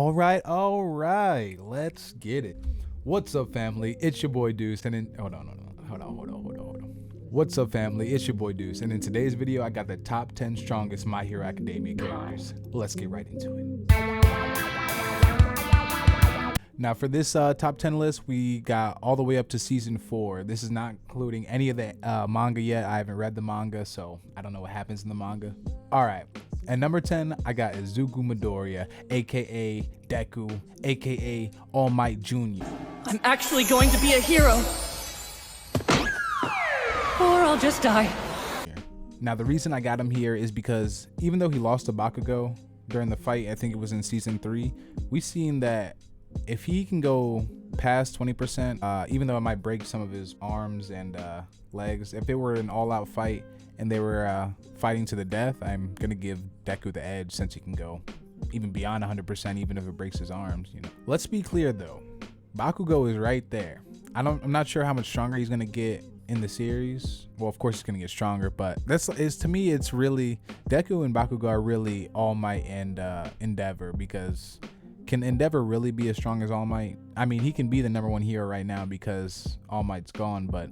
All right, let's get it. What's up, family? It's your boy Deuce, and hold on. What's up, family? It's your boy Deuce, and in today's video, I got the top 10 strongest My Hero Academia characters. Let's get right into it. Now, for this top 10 list, we got all the way up to season 4. This is not including any of the manga yet. I haven't read the manga, so I don't know what happens in the manga. All right. At number 10, I got Izuku Midoriya, aka Deku, aka All Might Jr. I'm actually going to be a hero. Or I'll just die. Now, the reason I got him here is because even though he lost to Bakugo during the fight, I think it was in season 3, we've seen that if he can go past 20%, even though it might break some of his arms and legs, if it were an all-out fight and they were fighting to the death, I'm gonna give Deku the edge since he can go even beyond 100%, even if it breaks his arms. You know. Let's be clear though, Bakugo is right there. I'm not sure how much stronger he's gonna get in the series. Well, of course he's gonna get stronger, but to me, it's really Deku and Bakugo are really All Might and Endeavor, because can Endeavor really be as strong as All Might? I mean, he can be the #1 hero right now because All Might's gone, but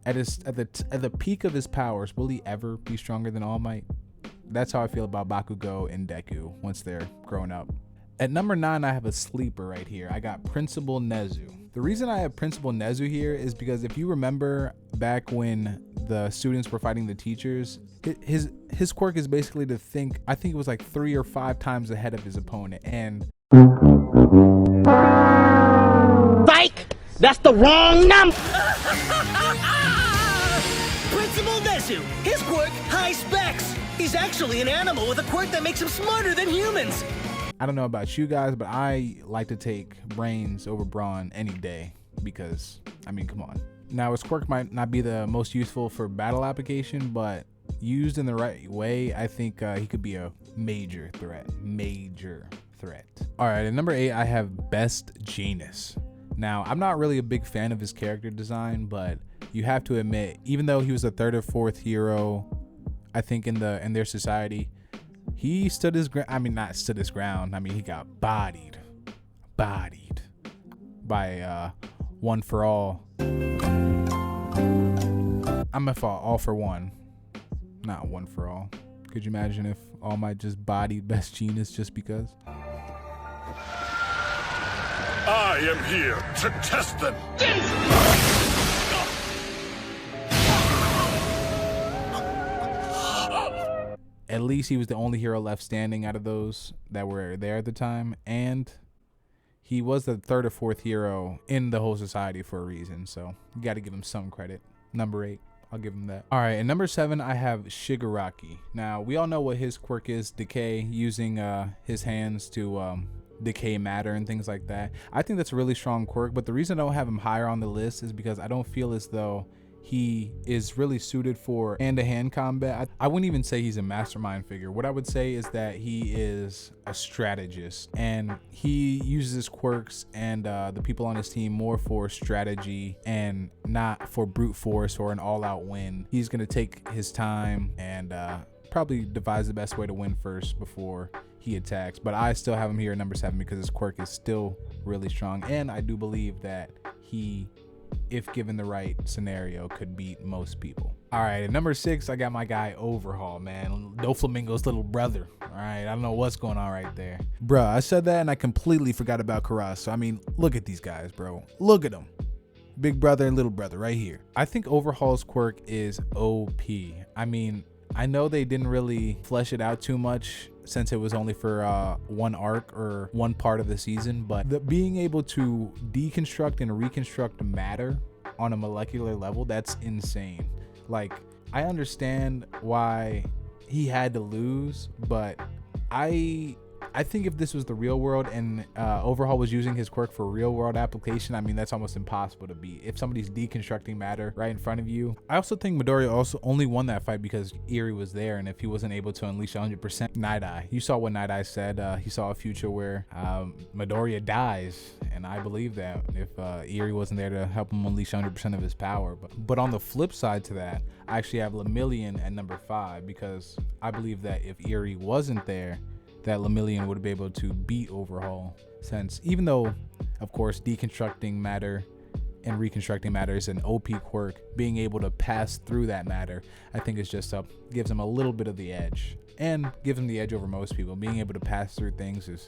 at the peak of his powers, will he ever be stronger than All Might? That's how I feel about Bakugo and Deku once they're grown up. At number 9, I have a sleeper right here. I got Principal Nezu. The reason I have Principal Nezu here is because if you remember back when the students were fighting the teachers, his quirk is basically to think, I think it was like 3 or 5 times ahead of his opponent, and Psych! That's the wrong number! Principal Nezu! His quirk, high specs! He's actually an animal with a quirk that makes him smarter than humans! I don't know about you guys, but I like to take brains over brawn any day because, I mean, come on. Now, his quirk might not be the most useful for battle application, but used in the right way, I think he could be a major threat. All right, at number 8, I have Best Jeanist. Now, I'm not really a big fan of his character design, but you have to admit, even though he was the 3rd or 4th hero, I think in their society, he stood his ground. I mean, not stood his ground. I mean, he got bodied by One for All. I'm gonna fall All for One, not One for All. Could you imagine if All Might just bodied Best Jeanist just because? I am here to test them. At least he was the only hero left standing out of those that were there at the time, and he was the 3rd or 4th hero in the whole society for a reason, so you got to give him some credit. Number 8, I'll give him that. All right, and number 7, I have Shigaraki. Now, we all know what his quirk is, decay, using his hands to decay matter and things like that. I think that's a really strong quirk, but the reason I don't have him higher on the list is because I don't feel as though he is really suited for hand-to-hand combat. I wouldn't even say he's a mastermind figure. What I would say is that he is a strategist, and he uses his quirks and the people on his team more for strategy and not for brute force or an all-out win. He's gonna take his time and probably devise the best way to win first before he attacks. But I still have him here at number 7 because his quirk is still really strong, and I do believe that he, if given the right scenario, could beat most people. All right, at number 6, I got my guy Overhaul, man. Doflamingo's little brother. All right, I don't know what's going on right there. Bruh, I said that and I completely forgot about Karasu. I mean, look at these guys, bro. Look at them. Big brother and little brother right here. I think Overhaul's quirk is OP. I mean, I know they didn't really flesh it out too much since it was only for one arc or one part of the season, but being able to deconstruct and reconstruct matter on a molecular level, that's insane. Like, I understand why he had to lose, but I think if this was the real world and Overhaul was using his quirk for real world application, I mean, that's almost impossible to beat. If somebody's deconstructing matter right in front of you. I also think Midoriya also only won that fight because Eri was there, and if he wasn't able to unleash 100%, Night Eye. You saw what Night Eye said. He saw a future where Midoriya dies, and I believe that if Eri wasn't there to help him unleash 100% of his power. But on the flip side to that, I actually have Lemillion at number 5 because I believe that if Eri wasn't there, that Lemillion would be able to beat Overhaul, since even though, of course, deconstructing matter and reconstructing matter is an OP quirk, being able to pass through that matter, I think is just gives him a little bit of the edge, and gives him the edge over most people. Being able to pass through things is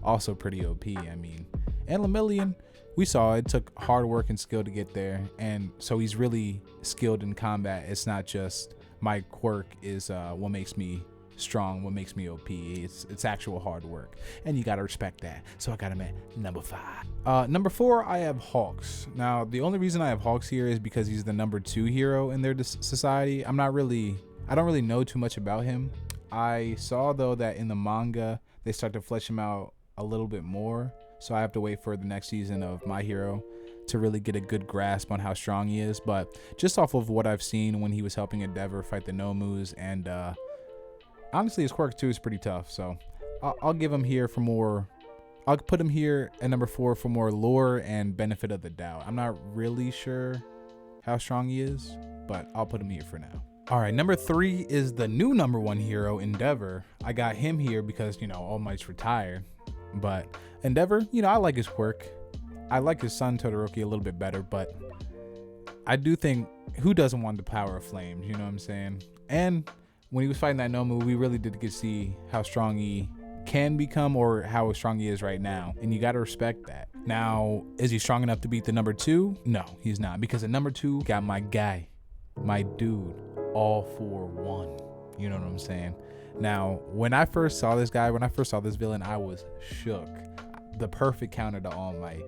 also pretty OP. I mean, and Lemillion, we saw it took hard work and skill to get there, and so he's really skilled in combat. It's not just my quirk is what makes me strong, what makes me OP. It's actual hard work, and you gotta respect that. So I got him at number 5. Number 4, I have Hawks. Now the only reason I have Hawks here is because he's the number 2 hero in their society. I don't really know too much about him. I saw though that in the manga they start to flesh him out a little bit more, so I have to wait for the next season of My Hero to really get a good grasp on how strong he is. But just off of what I've seen when he was helping Endeavor fight the Nomus, and honestly his quirk too is pretty tough, so I'll give him here for more. I'll put him here at number 4 for more lore and benefit of the doubt. I'm not really sure how strong he is, but I'll put him here for now. All right, number 3 is the new number 1 hero, Endeavor. I got him here because, you know, All Might's retired, but Endeavor, you know, I like his quirk. I like his son Todoroki a little bit better, but I do think, who doesn't want the power of flames, you know what I'm saying? And when he was fighting that Nomu, we really did get to see how strong he can become, or how strong he is right now, and you got to respect that. Now, is he strong enough to beat the number 2? No, he's not, because the number 2 got my guy, my dude, All For One. You know what I'm saying? Now, when I first saw this guy, when I first saw this villain, I was shook. The perfect counter to All Might.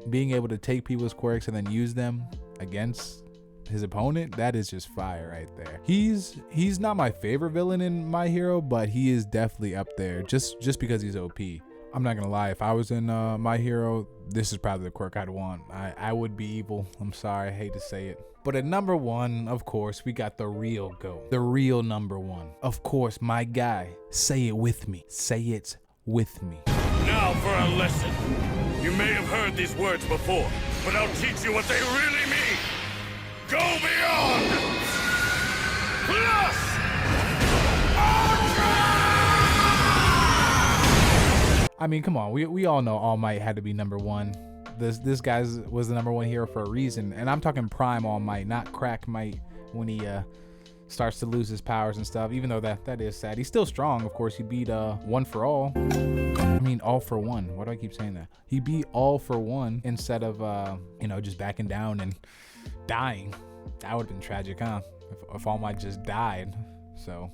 Being able to take people's quirks and then use them against his opponent, that is just fire right there. He's not my favorite villain in My Hero, but he is definitely up there just because he's OP. I'm not gonna lie, if I was in My Hero, this is probably the quirk I'd want. I would be evil. I'm sorry, I hate to say it. But at number 1, of course, we got the real GOAT, the real number 1. Of course, my guy. Say it with me. Say it with me. Now for a lesson. You may have heard these words before, but I'll teach you what they really mean. Go beyond! Plus! I mean, come on, we all know All Might had to be number 1. This guy was the number 1 hero for a reason, and I'm talking prime All Might, not crack Might when he starts to lose his powers and stuff. Even though that is sad, he's still strong. Of course, he beat One For All. I mean, All For One. Why do I keep saying that? He beat All For One instead of you know, just backing down and dying. That would have been tragic, huh? If All Might just died. So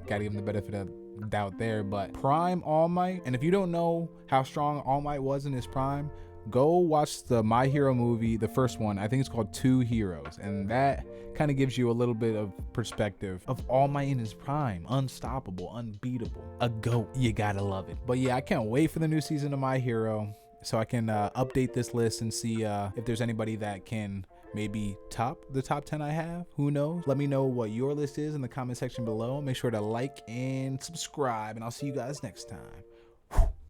gotta give him the benefit of doubt there. But prime All Might, and if you don't know how strong All Might was in his prime, go watch the My Hero movie, the first one. I think it's called Two Heroes, and that kind of gives you a little bit of perspective of All Might in his prime. Unstoppable, unbeatable, a GOAT. You gotta love it. But yeah, I can't wait for the new season of My Hero, so I can update this list and see if there's anybody that can maybe top the top 10 I have. Who knows? Let me know what your list is in the comment section below. Make sure to like and subscribe, and I'll see you guys next time.